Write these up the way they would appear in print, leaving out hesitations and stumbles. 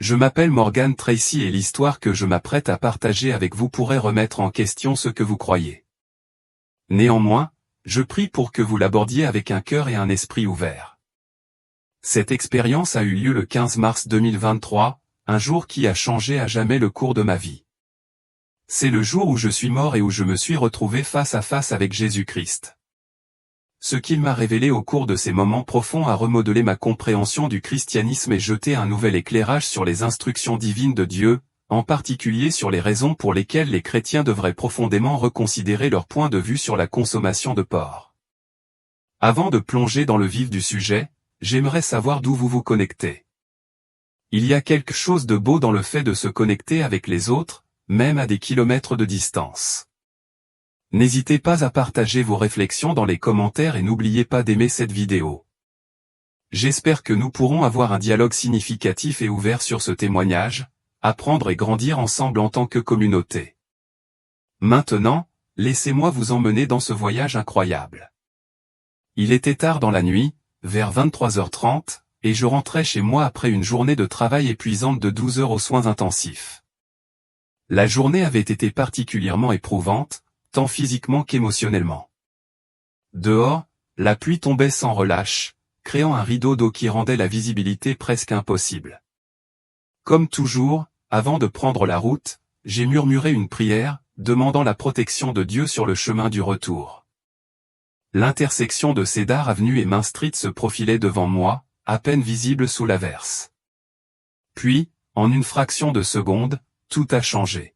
Je m'appelle Morgan Tracy et l'histoire que je m'apprête à partager avec vous pourrait remettre en question ce que vous croyez. Néanmoins, je prie pour que vous l'abordiez avec un cœur et un esprit ouverts. Cette expérience a eu lieu le 15 mars 2023, un jour qui a changé à jamais le cours de ma vie. C'est le jour où je suis mort et où je me suis retrouvé face à face avec Jésus-Christ. Ce qu'il m'a révélé au cours de ces moments profonds a remodelé ma compréhension du christianisme et jeté un nouvel éclairage sur les instructions divines de Dieu, en particulier sur les raisons pour lesquelles les chrétiens devraient profondément reconsidérer leur point de vue sur la consommation de porc. Avant de plonger dans le vif du sujet, j'aimerais savoir d'où vous vous connectez. Il y a quelque chose de beau dans le fait de se connecter avec les autres, même à des kilomètres de distance. N'hésitez pas à partager vos réflexions dans les commentaires et n'oubliez pas d'aimer cette vidéo. J'espère que nous pourrons avoir un dialogue significatif et ouvert sur ce témoignage, apprendre et grandir ensemble en tant que communauté. Maintenant, laissez-moi vous emmener dans ce voyage incroyable. Il était tard dans la nuit, vers 23h30, et je rentrais chez moi après une journée de travail épuisante de 12 heures aux soins intensifs. La journée avait été particulièrement éprouvante, tant physiquement qu'émotionnellement. Dehors, la pluie tombait sans relâche, créant un rideau d'eau qui rendait la visibilité presque impossible. Comme toujours, avant de prendre la route, j'ai murmuré une prière, demandant la protection de Dieu sur le chemin du retour. L'intersection de Cedar Avenue et Main Street se profilait devant moi, à peine visible sous l'averse. Puis, en une fraction de seconde, tout a changé.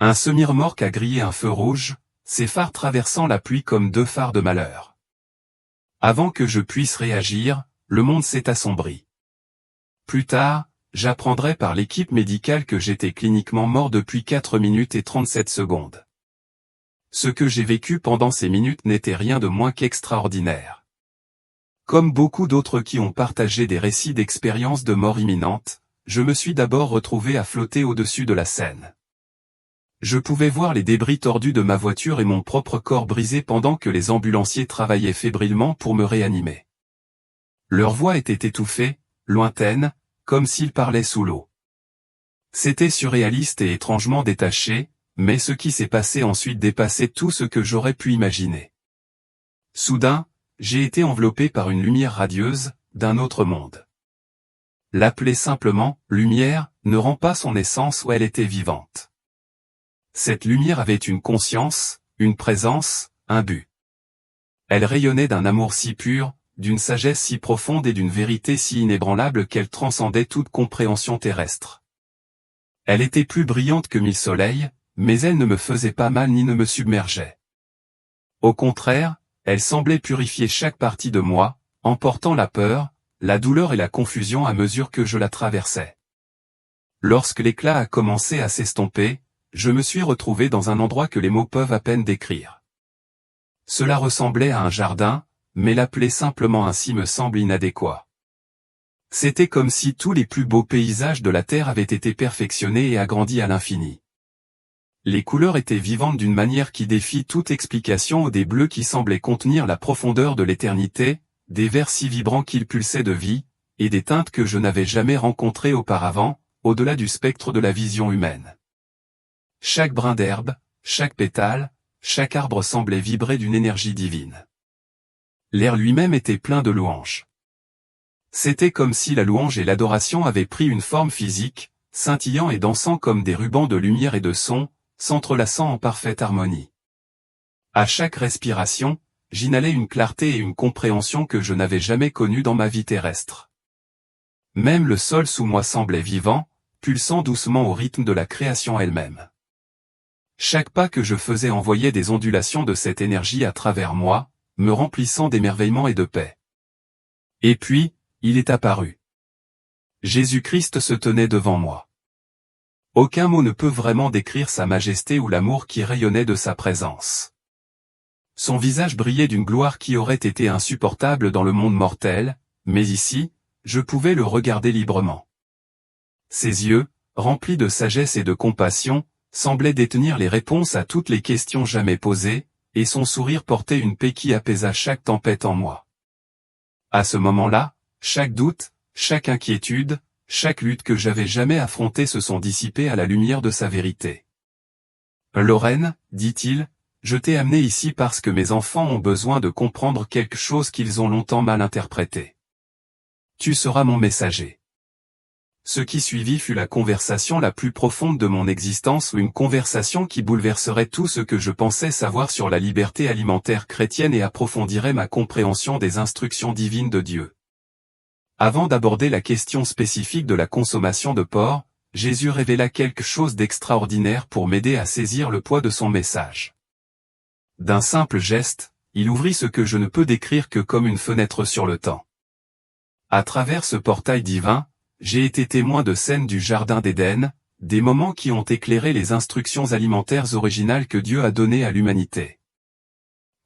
Un semi-remorque a grillé un feu rouge, ses phares traversant la pluie comme deux phares de malheur. Avant que je puisse réagir, le monde s'est assombri. Plus tard, j'apprendrai par l'équipe médicale que j'étais cliniquement mort depuis 4 minutes et 37 secondes. Ce que j'ai vécu pendant ces minutes n'était rien de moins qu'extraordinaire. Comme beaucoup d'autres qui ont partagé des récits d'expériences de mort imminente, je me suis d'abord retrouvé à flotter au-dessus de la scène. Je pouvais voir les débris tordus de ma voiture et mon propre corps brisé pendant que les ambulanciers travaillaient fébrilement pour me réanimer. Leur voix était étouffée, lointaine, comme s'ils parlaient sous l'eau. C'était surréaliste et étrangement détaché, mais ce qui s'est passé ensuite dépassait tout ce que j'aurais pu imaginer. Soudain, j'ai été enveloppé par une lumière radieuse, d'un autre monde. L'appeler simplement « lumière » ne rend pas son essence où elle était vivante. Cette lumière avait une conscience, une présence, un but. Elle rayonnait d'un amour si pur, d'une sagesse si profonde et d'une vérité si inébranlable qu'elle transcendait toute compréhension terrestre. Elle était plus brillante que 1000 soleils, mais elle ne me faisait pas mal ni ne me submergeait. Au contraire, elle semblait purifier chaque partie de moi, emportant la peur, la douleur et la confusion à mesure que je la traversais. Lorsque l'éclat a commencé à s'estomper, je me suis retrouvé dans un endroit que les mots peuvent à peine décrire. Cela ressemblait à un jardin, mais l'appeler simplement ainsi me semble inadéquat. C'était comme si tous les plus beaux paysages de la Terre avaient été perfectionnés et agrandis à l'infini. Les couleurs étaient vivantes d'une manière qui défie toute explication, des bleus qui semblaient contenir la profondeur de l'éternité, des verts si vibrants qu'ils pulsaient de vie, et des teintes que je n'avais jamais rencontrées auparavant, au-delà du spectre de la vision humaine. Chaque brin d'herbe, chaque pétale, chaque arbre semblait vibrer d'une énergie divine. L'air lui-même était plein de louanges. C'était comme si la louange et l'adoration avaient pris une forme physique, scintillant et dansant comme des rubans de lumière et de son, s'entrelaçant en parfaite harmonie. À chaque respiration, j'inhalais une clarté et une compréhension que je n'avais jamais connues dans ma vie terrestre. Même le sol sous moi semblait vivant, pulsant doucement au rythme de la création elle-même. Chaque pas que je faisais envoyait des ondulations de cette énergie à travers moi, me remplissant d'émerveillement et de paix. Et puis, il est apparu. Jésus-Christ se tenait devant moi. Aucun mot ne peut vraiment décrire sa majesté ou l'amour qui rayonnait de sa présence. Son visage brillait d'une gloire qui aurait été insupportable dans le monde mortel, mais ici, je pouvais le regarder librement. Ses yeux, remplis de sagesse et de compassion, semblait détenir les réponses à toutes les questions jamais posées, et son sourire portait une paix qui apaisa chaque tempête en moi. À ce moment-là, chaque doute, chaque inquiétude, chaque lutte que j'avais jamais affrontée se sont dissipées à la lumière de sa vérité. Lorraine, dit-il, je t'ai amené ici parce que mes enfants ont besoin de comprendre quelque chose qu'ils ont longtemps mal interprété. Tu seras mon messager. Ce qui suivit fut la conversation la plus profonde de mon existence, une conversation qui bouleverserait tout ce que je pensais savoir sur la liberté alimentaire chrétienne et approfondirait ma compréhension des instructions divines de Dieu. Avant d'aborder la question spécifique de la consommation de porc, Jésus révéla quelque chose d'extraordinaire pour m'aider à saisir le poids de son message. D'un simple geste, il ouvrit ce que je ne peux décrire que comme une fenêtre sur le temps. À travers ce portail divin, j'ai été témoin de scènes du Jardin d'Éden, des moments qui ont éclairé les instructions alimentaires originales que Dieu a données à l'humanité.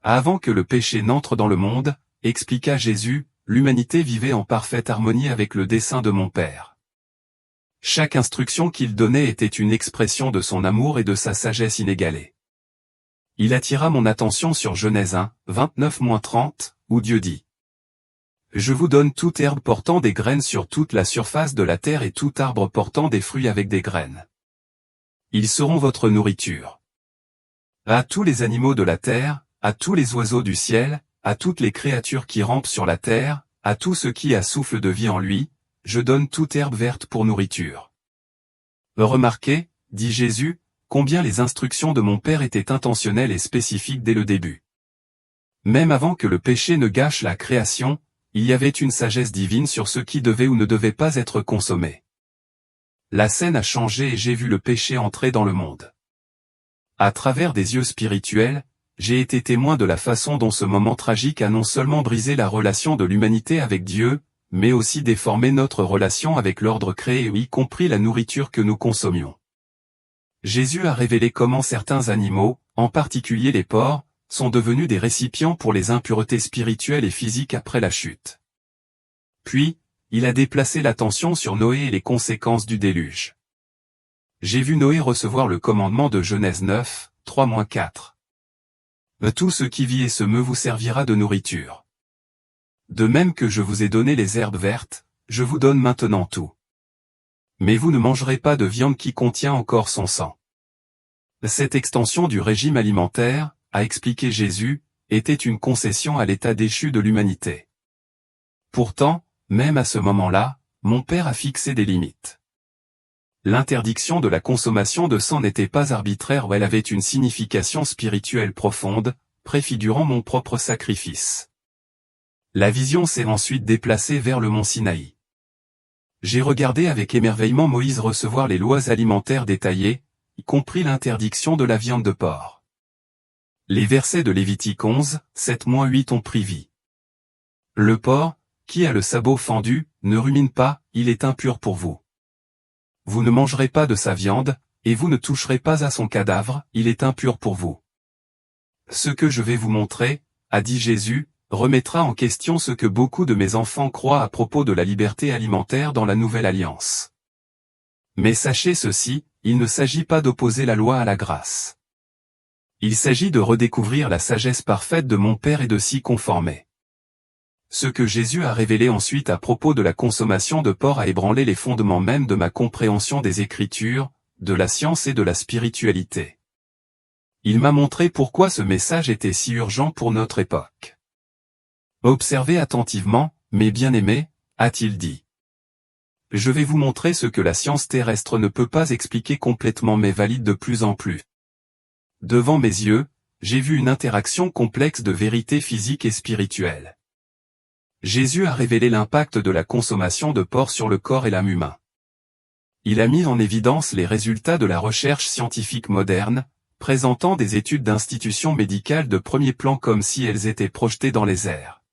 Avant que le péché n'entre dans le monde, expliqua Jésus, l'humanité vivait en parfaite harmonie avec le dessein de mon Père. Chaque instruction qu'il donnait était une expression de son amour et de sa sagesse inégalée. Il attira mon attention sur Genèse 1, 29-30, où Dieu dit: Je vous donne toute herbe portant des graines sur toute la surface de la terre et tout arbre portant des fruits avec des graines. Ils seront votre nourriture. À tous les animaux de la terre, à tous les oiseaux du ciel, à toutes les créatures qui rampent sur la terre, à tout ce qui a souffle de vie en lui, je donne toute herbe verte pour nourriture. Remarquez, dit Jésus, combien les instructions de mon Père étaient intentionnelles et spécifiques dès le début. Même avant que le péché ne gâche la création, il y avait une sagesse divine sur ce qui devait ou ne devait pas être consommé. La scène a changé et j'ai vu le péché entrer dans le monde. À travers des yeux spirituels, j'ai été témoin de la façon dont ce moment tragique a non seulement brisé la relation de l'humanité avec Dieu, mais aussi déformé notre relation avec l'ordre créé, y compris la nourriture que nous consommions. Jésus a révélé comment certains animaux, en particulier les porcs, sont devenus des récipients pour les impuretés spirituelles et physiques après la chute. Puis, il a déplacé l'attention sur Noé et les conséquences du déluge. J'ai vu Noé recevoir le commandement de Genèse 9, 3-4. Tout ce qui vit et se meut vous servira de nourriture. De même que je vous ai donné les herbes vertes, je vous donne maintenant tout. Mais vous ne mangerez pas de viande qui contient encore son sang. Cette extension du régime alimentaire, a expliqué Jésus, était une concession à l'état déchu de l'humanité. Pourtant, même à ce moment-là, mon Père a fixé des limites. L'interdiction de la consommation de sang n'était pas arbitraire, elle avait une signification spirituelle profonde, préfigurant mon propre sacrifice. La vision s'est ensuite déplacée vers le mont Sinaï. J'ai regardé avec émerveillement Moïse recevoir les lois alimentaires détaillées, y compris l'interdiction de la viande de porc. Les versets de Lévitique 11, 7-8 ont pris vie. Le porc, qui a le sabot fendu, ne rumine pas, il est impur pour vous. Vous ne mangerez pas de sa viande, et vous ne toucherez pas à son cadavre, il est impur pour vous. Ce que je vais vous montrer, a dit Jésus, remettra en question ce que beaucoup de mes enfants croient à propos de la liberté alimentaire dans la Nouvelle Alliance. Mais sachez ceci, il ne s'agit pas d'opposer la loi à la grâce. Il s'agit de redécouvrir la sagesse parfaite de mon Père et de s'y conformer. Ce que Jésus a révélé ensuite à propos de la consommation de porc a ébranlé les fondements même de ma compréhension des Écritures, de la science et de la spiritualité. Il m'a montré pourquoi ce message était si urgent pour notre époque. Observez attentivement, mes bien-aimés, a-t-il dit. Je vais vous montrer ce que la science terrestre ne peut pas expliquer complètement mais valide de plus en plus. Devant mes yeux, j'ai vu une interaction complexe de vérités physiques et spirituelles. Jésus a révélé l'impact de la consommation de porc sur le corps et l'âme humain. Il a mis en évidence les résultats de la recherche scientifique moderne, présentant des études d'institutions médicales de premier plan comme si elles étaient projetées dans les airs.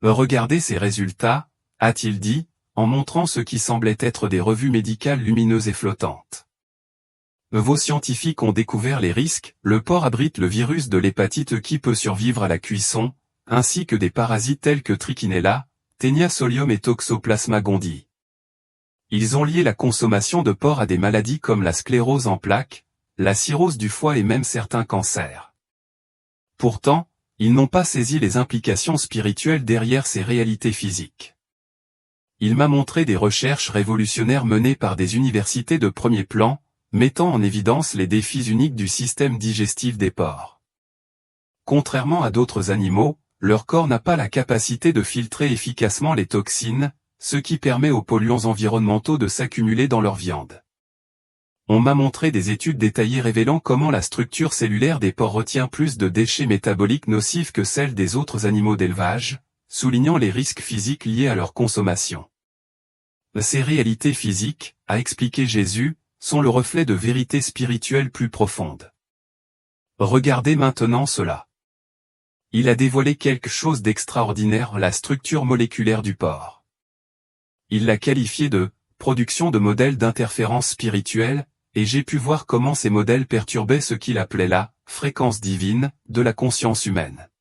Regardez ces résultats, a-t-il dit, en montrant ce qui semblait être des revues médicales lumineuses et flottantes. Vos scientifiques ont découvert les risques, le porc abrite le virus de l'hépatite qui peut survivre à la cuisson, ainsi que des parasites tels que Trichinella, Taenia solium et Toxoplasma gondii. Ils ont lié la consommation de porc à des maladies comme la sclérose en plaques, la cirrhose du foie et même certains cancers. Pourtant, ils n'ont pas saisi les implications spirituelles derrière ces réalités physiques. il m'a montré des recherches révolutionnaires menées par des universités de premier plan, mettant en évidence les défis uniques du système digestif des porcs. Contrairement à d'autres animaux, leur corps n'a pas la capacité de filtrer efficacement les toxines, ce qui permet aux polluants environnementaux de s'accumuler dans leur viande. On m'a montré des études détaillées révélant comment la structure cellulaire des porcs retient plus de déchets métaboliques nocifs que celle des autres animaux d'élevage, soulignant les risques physiques liés à leur consommation. Ces réalités physiques, a expliqué Jésus, sont le reflet de vérités spirituelles plus profondes. Regardez maintenant cela. Il a dévoilé quelque chose d'extraordinaire, la structure moléculaire du porc. Il l'a qualifiée de « production de modèles d'interférence spirituelle », et j'ai pu voir comment ces modèles perturbaient ce qu'il appelait la « fréquence divine » de la conscience humaine.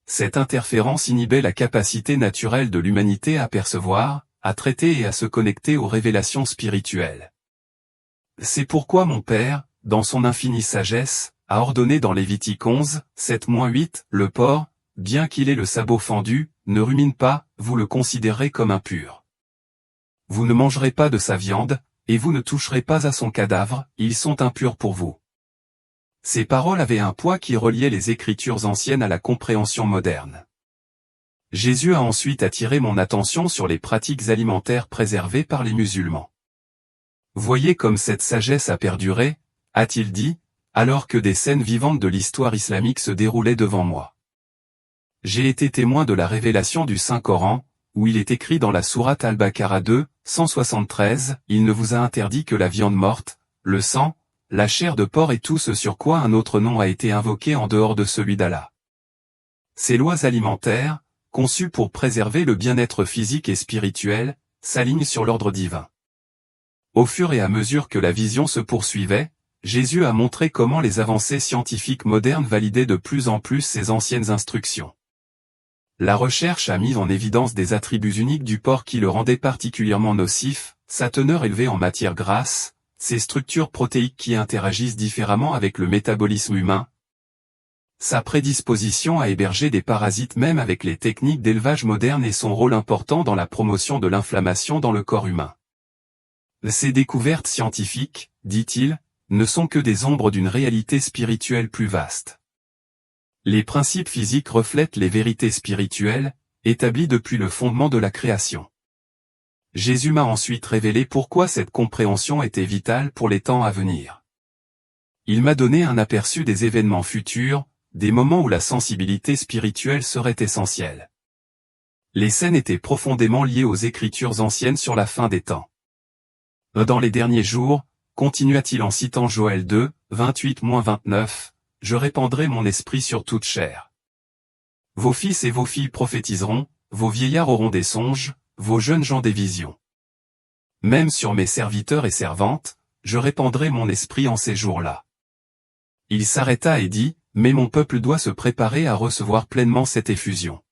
Cette interférence inhibait la capacité naturelle de l'humanité à percevoir, à traiter et à se connecter aux révélations spirituelles. C'est pourquoi mon Père, dans son infinie sagesse, a ordonné dans Lévitique 11, 7-8, le porc, bien qu'il ait le sabot fendu, ne rumine pas, vous le considérez comme impur. Vous ne mangerez pas de sa viande, et vous ne toucherez pas à son cadavre, ils sont impurs pour vous. Ces paroles avaient un poids qui reliait les Écritures anciennes à la compréhension moderne. Jésus a ensuite attiré mon attention sur les pratiques alimentaires préservées par les musulmans. Voyez comme cette sagesse a perduré, a-t-il dit, alors que des scènes vivantes de l'histoire islamique se déroulaient devant moi. J'ai été témoin de la révélation du Saint-Coran, où il est écrit dans la sourate Al-Baqara 2, 173, « Il ne vous a interdit que la viande morte, le sang, la chair de porc et tout ce sur quoi un autre nom a été invoqué en dehors de celui d'Allah. » Ces lois alimentaires, conçues pour préserver le bien-être physique et spirituel, s'alignent sur l'ordre divin. Au fur et à mesure que la vision se poursuivait, Jésus a montré comment les avancées scientifiques modernes validaient de plus en plus ces anciennes instructions. La recherche a mis en évidence des attributs uniques du porc qui le rendaient particulièrement nocif, sa teneur élevée en matière grasse, ses structures protéiques qui interagissent différemment avec le métabolisme humain, sa prédisposition à héberger des parasites même avec les techniques d'élevage modernes et son rôle important dans la promotion de l'inflammation dans le corps humain. Ces découvertes scientifiques, dit-il, ne sont que des ombres d'une réalité spirituelle plus vaste. Les principes physiques reflètent les vérités spirituelles, établies depuis le fondement de la création. Jésus m'a ensuite révélé pourquoi cette compréhension était vitale pour les temps à venir. Il m'a donné un aperçu des événements futurs, des moments où la sensibilité spirituelle serait essentielle. Les scènes étaient profondément liées aux Écritures anciennes sur la fin des temps. Dans les derniers jours, continua-t-il en citant Joël 2, 28-29, « Je répandrai mon esprit sur toute chair. Vos fils et vos filles prophétiseront, vos vieillards auront des songes, vos jeunes gens des visions. Même sur mes serviteurs et servantes, je répandrai mon esprit en ces jours-là. » Il s'arrêta et dit, « Mais mon peuple doit se préparer à recevoir pleinement cette effusion. »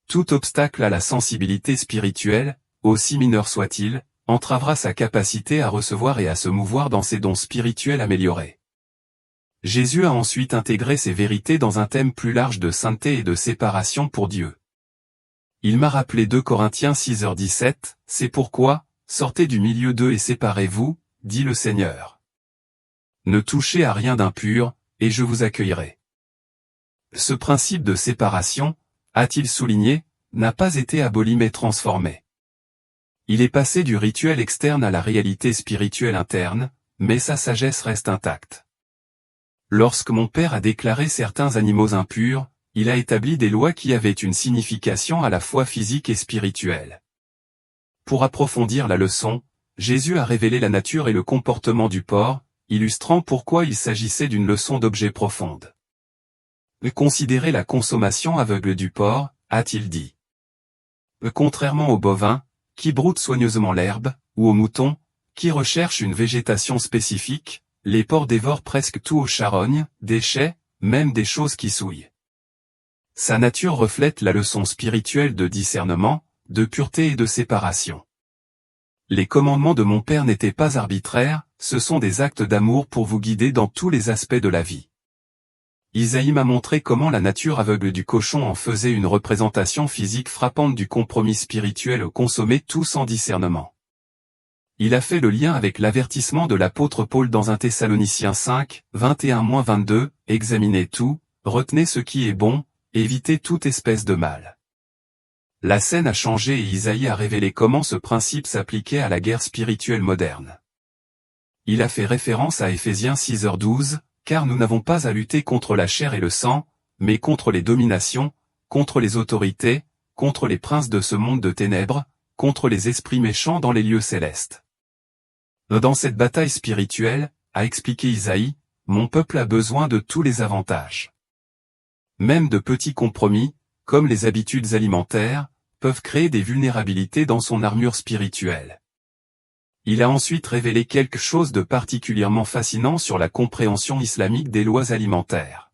Tout obstacle à la sensibilité spirituelle, aussi mineur soit-il, entravera sa capacité à recevoir et à se mouvoir dans ses dons spirituels améliorés. Jésus a ensuite intégré ces vérités dans un thème plus large de sainteté et de séparation pour Dieu. Il m'a rappelé 2 Corinthiens 6h17, « C'est pourquoi, sortez du milieu d'eux et séparez-vous, dit le Seigneur. Ne touchez à rien d'impur, et je vous accueillerai. » Ce principe de séparation, a-t-il souligné, n'a pas été aboli mais transformé. Il est passé du rituel externe à la réalité spirituelle interne, mais sa sagesse reste intacte. Lorsque mon Père a déclaré certains animaux impurs, il a établi des lois qui avaient une signification à la fois physique et spirituelle. Pour approfondir la leçon, Jésus a révélé la nature et le comportement du porc, illustrant pourquoi il s'agissait d'une leçon d'objet profonde. Considérez la consommation aveugle du porc, a-t-il dit. Contrairement aux bovins, qui broutent soigneusement l'herbe, ou aux moutons, qui recherchent une végétation spécifique, les porcs dévorent presque tout aux charognes, déchets, même des choses qui souillent. Sa nature reflète la leçon spirituelle de discernement, de pureté et de séparation. Les commandements de mon Père n'étaient pas arbitraires, ce sont des actes d'amour pour vous guider dans tous les aspects de la vie. Isaïe m'a montré comment la nature aveugle du cochon en faisait une représentation physique frappante du compromis spirituel consommé tout sans discernement. Il a fait le lien avec l'avertissement de l'apôtre Paul dans 1 Thessaloniciens 5, 21-22, « Examinez tout, retenez ce qui est bon, évitez toute espèce de mal. » La scène a changé et Isaïe a révélé comment ce principe s'appliquait à la guerre spirituelle moderne. Il a fait référence à Éphésiens 6h12, car nous n'avons pas à lutter contre la chair et le sang, mais contre les dominations, contre les autorités, contre les princes de ce monde de ténèbres, contre les esprits méchants dans les lieux célestes. Dans cette bataille spirituelle, a expliqué Isaïe, mon peuple a besoin de tous les avantages. Même de petits compromis, comme les habitudes alimentaires, peuvent créer des vulnérabilités dans son armure spirituelle. Il a ensuite révélé quelque chose de particulièrement fascinant sur la compréhension islamique des lois alimentaires.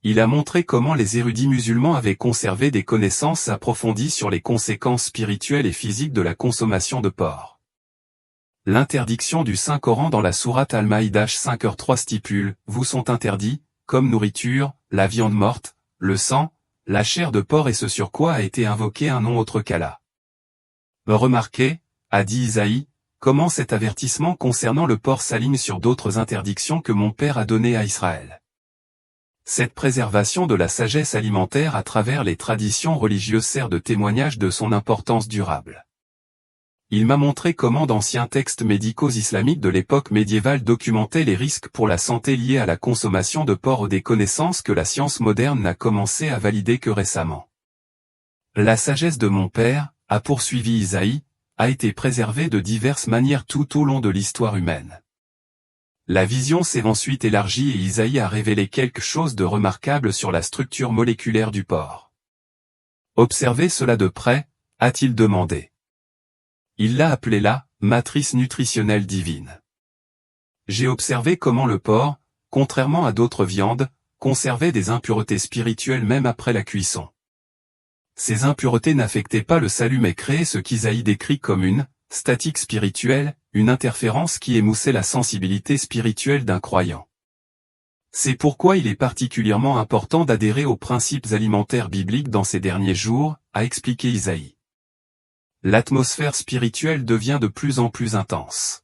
Il a montré comment les érudits musulmans avaient conservé des connaissances approfondies sur les conséquences spirituelles et physiques de la consommation de porc. L'interdiction du Saint-Coran dans la sourate Al-Maïdah 5h3 stipule « Vous sont interdits, comme nourriture, la viande morte, le sang, la chair de porc et ce sur quoi a été invoqué un nom autre qu'Allah. » Remarquez, a dit Isaïe, comment cet avertissement concernant le porc s'aligne sur d'autres interdictions que mon Père a données à Israël. Cette préservation de la sagesse alimentaire à travers les traditions religieuses sert de témoignage de son importance durable. Il m'a montré comment d'anciens textes médicaux islamiques de l'époque médiévale documentaient les risques pour la santé liés à la consommation de porc, des connaissances que la science moderne n'a commencé à valider que récemment. La sagesse de mon Père, a poursuivi Isaïe, a été préservée de diverses manières tout au long de l'histoire humaine. La vision s'est ensuite élargie et Isaïe a révélé quelque chose de remarquable sur la structure moléculaire du porc. Observez cela de près, a-t-il demandé. Il l'a appelé la matrice nutritionnelle divine. J'ai observé comment le porc, contrairement à d'autres viandes, conservait des impuretés spirituelles même après la cuisson. Ces impuretés n'affectaient pas le salut mais créaient ce qu'Isaïe décrit comme une statique spirituelle, une interférence qui émoussait la sensibilité spirituelle d'un croyant. C'est pourquoi il est particulièrement important d'adhérer aux principes alimentaires bibliques dans ces derniers jours, a expliqué Isaïe. L'atmosphère spirituelle devient de plus en plus intense.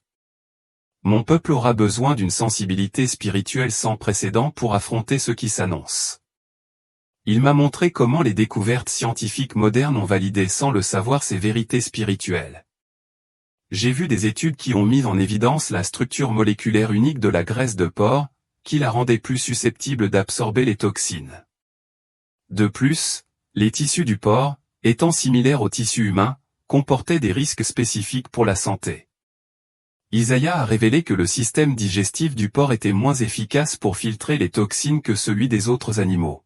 Mon peuple aura besoin d'une sensibilité spirituelle sans précédent pour affronter ce qui s'annonce. Il m'a montré comment les découvertes scientifiques modernes ont validé sans le savoir ces vérités spirituelles. J'ai vu des études qui ont mis en évidence la structure moléculaire unique de la graisse de porc, qui la rendait plus susceptible d'absorber les toxines. De plus, les tissus du porc, étant similaires aux tissus humains, comportaient des risques spécifiques pour la santé. Isaïe a révélé que le système digestif du porc était moins efficace pour filtrer les toxines que celui des autres animaux.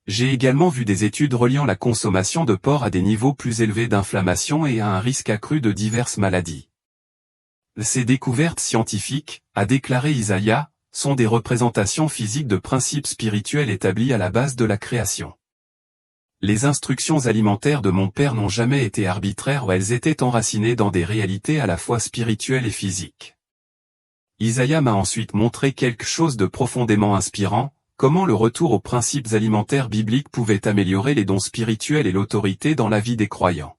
J'ai également vu des études reliant la consommation de porc à des niveaux plus élevés d'inflammation et à un risque accru de diverses maladies. Ces découvertes scientifiques, a déclaré Isaïe, sont des représentations physiques de principes spirituels établis à la base de la création. Les instructions alimentaires de mon Père n'ont jamais été arbitraires ou elles étaient enracinées dans des réalités à la fois spirituelles et physiques. Isaïe m'a ensuite montré quelque chose de profondément inspirant, comment le retour aux principes alimentaires bibliques pouvait améliorer les dons spirituels et l'autorité dans la vie des croyants.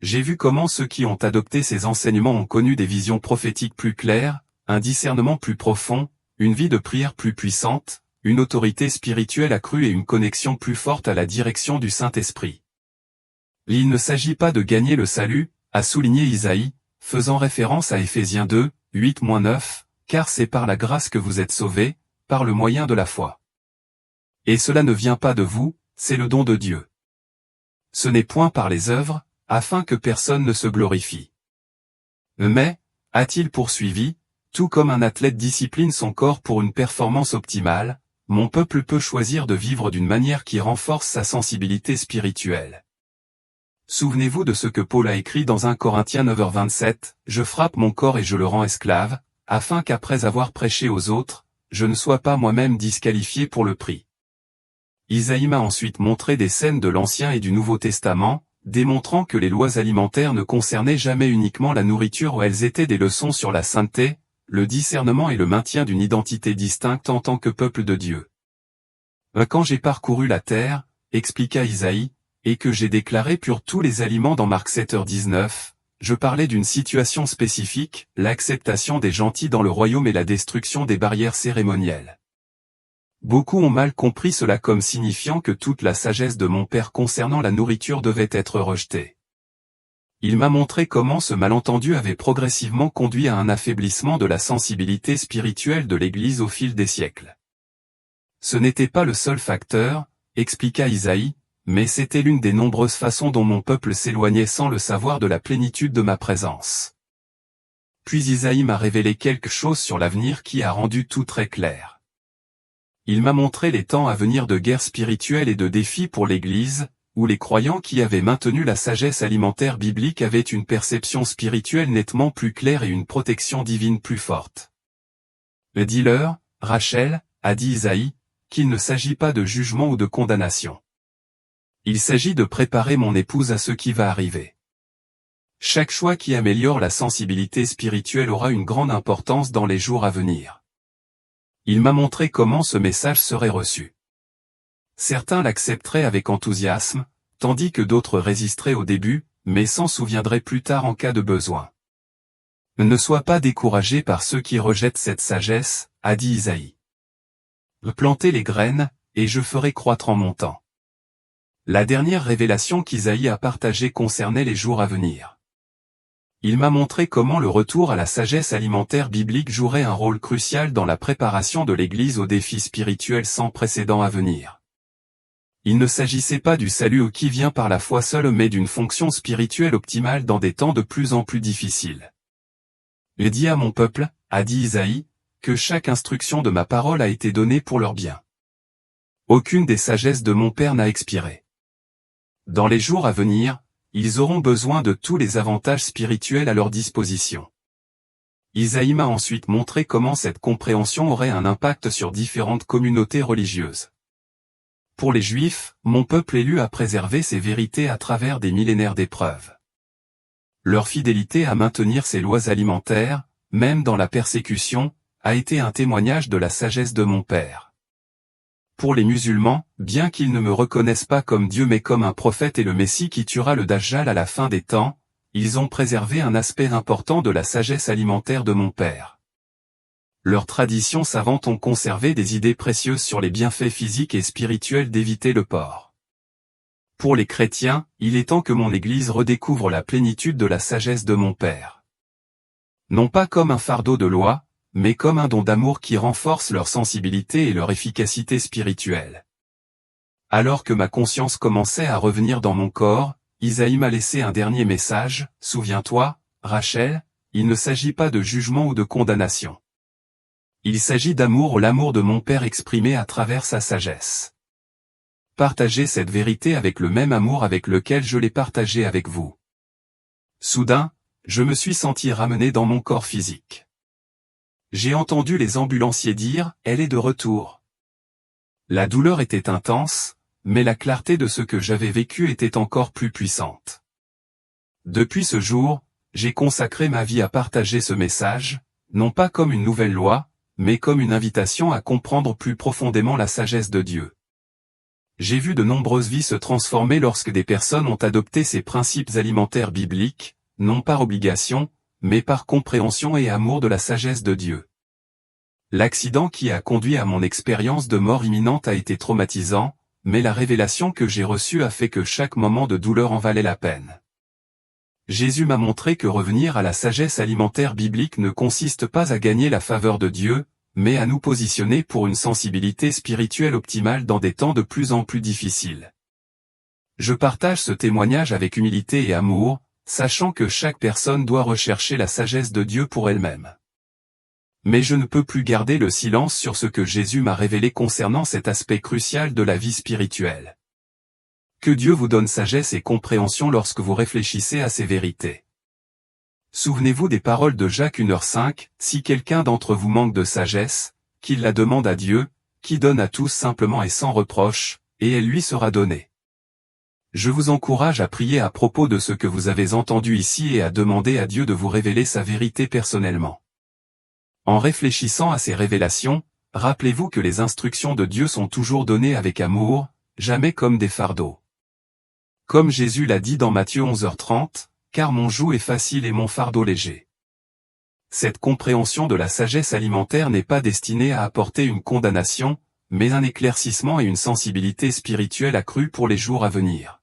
J'ai vu comment ceux qui ont adopté ces enseignements ont connu des visions prophétiques plus claires, un discernement plus profond, une vie de prière plus puissante, une autorité spirituelle accrue et une connexion plus forte à la direction du Saint-Esprit. Il ne s'agit pas de gagner le salut, a souligné Isaïe, faisant référence à Éphésiens 2, 8-9, car c'est par la grâce que vous êtes sauvés, par le moyen de la foi. Et cela ne vient pas de vous, c'est le don de Dieu. Ce n'est point par les œuvres, afin que personne ne se glorifie. Mais, a-t-il poursuivi, tout comme un athlète discipline son corps pour une performance optimale, mon peuple peut choisir de vivre d'une manière qui renforce sa sensibilité spirituelle. Souvenez-vous de ce que Paul a écrit dans 1 Corinthiens 9h27, « Je frappe mon corps et je le rends esclave, afin qu'après avoir prêché aux autres, je ne sois pas moi-même disqualifié pour le prix. » Isaïe m'a ensuite montré des scènes de l'Ancien et du Nouveau Testament, démontrant que les lois alimentaires ne concernaient jamais uniquement la nourriture où elles étaient des leçons sur la sainteté, le discernement et le maintien d'une identité distincte en tant que peuple de Dieu. Quand j'ai parcouru la terre, expliqua Isaïe, et que j'ai déclaré pur tous les aliments dans Marc 7h19, je parlais d'une situation spécifique, l'acceptation des gentils dans le royaume et la destruction des barrières cérémonielles. Beaucoup ont mal compris cela comme signifiant que toute la sagesse de mon père concernant la nourriture devait être rejetée. Il m'a montré comment ce malentendu avait progressivement conduit à un affaiblissement de la sensibilité spirituelle de l'Église au fil des siècles. Ce n'était pas le seul facteur, expliqua Isaïe, mais c'était l'une des nombreuses façons dont mon peuple s'éloignait sans le savoir de la plénitude de ma présence. Puis Isaïe m'a révélé quelque chose sur l'avenir qui a rendu tout très clair. Il m'a montré les temps à venir de guerre spirituelle et de défis pour l'Église, où les croyants qui avaient maintenu la sagesse alimentaire biblique avaient une perception spirituelle nettement plus claire et une protection divine plus forte. Dis-leur, Rachel, a dit Isaïe, qu'il ne s'agit pas de jugement ou de condamnation. Il s'agit de préparer mon épouse à ce qui va arriver. Chaque choix qui améliore la sensibilité spirituelle aura une grande importance dans les jours à venir. Il m'a montré comment ce message serait reçu. Certains l'accepteraient avec enthousiasme, tandis que d'autres résisteraient au début, mais s'en souviendraient plus tard en cas de besoin. Ne sois pas découragé par ceux qui rejettent cette sagesse, a dit Isaïe. Plantez les graines, et je ferai croître en mon temps. La dernière révélation qu'Isaïe a partagée concernait les jours à venir. Il m'a montré comment le retour à la sagesse alimentaire biblique jouerait un rôle crucial dans la préparation de l'Église aux défis spirituels sans précédent à venir. Il ne s'agissait pas du salut qui vient par la foi seule mais d'une fonction spirituelle optimale dans des temps de plus en plus difficiles. Et dis à mon peuple, a dit Isaïe, que chaque instruction de ma parole a été donnée pour leur bien. Aucune des sagesses de mon Père n'a expiré. Dans les jours à venir, ils auront besoin de tous les avantages spirituels à leur disposition. Isaïe m'a ensuite montré comment cette compréhension aurait un impact sur différentes communautés religieuses. Pour les Juifs, mon peuple élu a préservé ces vérités à travers des millénaires d'épreuves. Leur fidélité à maintenir ces lois alimentaires, même dans la persécution, a été un témoignage de la sagesse de mon Père. Pour les musulmans, bien qu'ils ne me reconnaissent pas comme Dieu mais comme un prophète et le Messie qui tuera le Dajjal à la fin des temps, ils ont préservé un aspect important de la sagesse alimentaire de mon Père. Leurs traditions savantes ont conservé des idées précieuses sur les bienfaits physiques et spirituels d'éviter le porc. Pour les chrétiens, il est temps que mon Église redécouvre la plénitude de la sagesse de mon Père. Non pas comme un fardeau de loi, mais comme un don d'amour qui renforce leur sensibilité et leur efficacité spirituelle. Alors que ma conscience commençait à revenir dans mon corps, Isaïe m'a laissé un dernier message, souviens-toi, Rachel, il ne s'agit pas de jugement ou de condamnation. Il s'agit d'amour, l'amour de mon Père exprimé à travers sa sagesse. Partagez cette vérité avec le même amour avec lequel je l'ai partagée avec vous. Soudain, je me suis senti ramené dans mon corps physique. J'ai entendu les ambulanciers dire, elle est de retour. La douleur était intense, mais la clarté de ce que j'avais vécu était encore plus puissante. Depuis ce jour, j'ai consacré ma vie à partager ce message, non pas comme une nouvelle loi, mais comme une invitation à comprendre plus profondément la sagesse de Dieu. J'ai vu de nombreuses vies se transformer lorsque des personnes ont adopté ces principes alimentaires bibliques, non par obligation, mais par compréhension et amour de la sagesse de Dieu. L'accident qui a conduit à mon expérience de mort imminente a été traumatisant, mais la révélation que j'ai reçue a fait que chaque moment de douleur en valait la peine. Jésus m'a montré que revenir à la sagesse alimentaire biblique ne consiste pas à gagner la faveur de Dieu, mais à nous positionner pour une sensibilité spirituelle optimale dans des temps de plus en plus difficiles. Je partage ce témoignage avec humilité et amour, sachant que chaque personne doit rechercher la sagesse de Dieu pour elle-même. Mais je ne peux plus garder le silence sur ce que Jésus m'a révélé concernant cet aspect crucial de la vie spirituelle. Que Dieu vous donne sagesse et compréhension lorsque vous réfléchissez à ces vérités. Souvenez-vous des paroles de Jacques 1h5, si quelqu'un d'entre vous manque de sagesse, qu'il la demande à Dieu, qui donne à tous simplement et sans reproche, et elle lui sera donnée. Je vous encourage à prier à propos de ce que vous avez entendu ici et à demander à Dieu de vous révéler sa vérité personnellement. En réfléchissant à ces révélations, rappelez-vous que les instructions de Dieu sont toujours données avec amour, jamais comme des fardeaux. Comme Jésus l'a dit dans Matthieu 11h30, car mon joug est facile et mon fardeau léger. Cette compréhension de la sagesse alimentaire n'est pas destinée à apporter une condamnation, mais un éclaircissement et une sensibilité spirituelle accrue pour les jours à venir.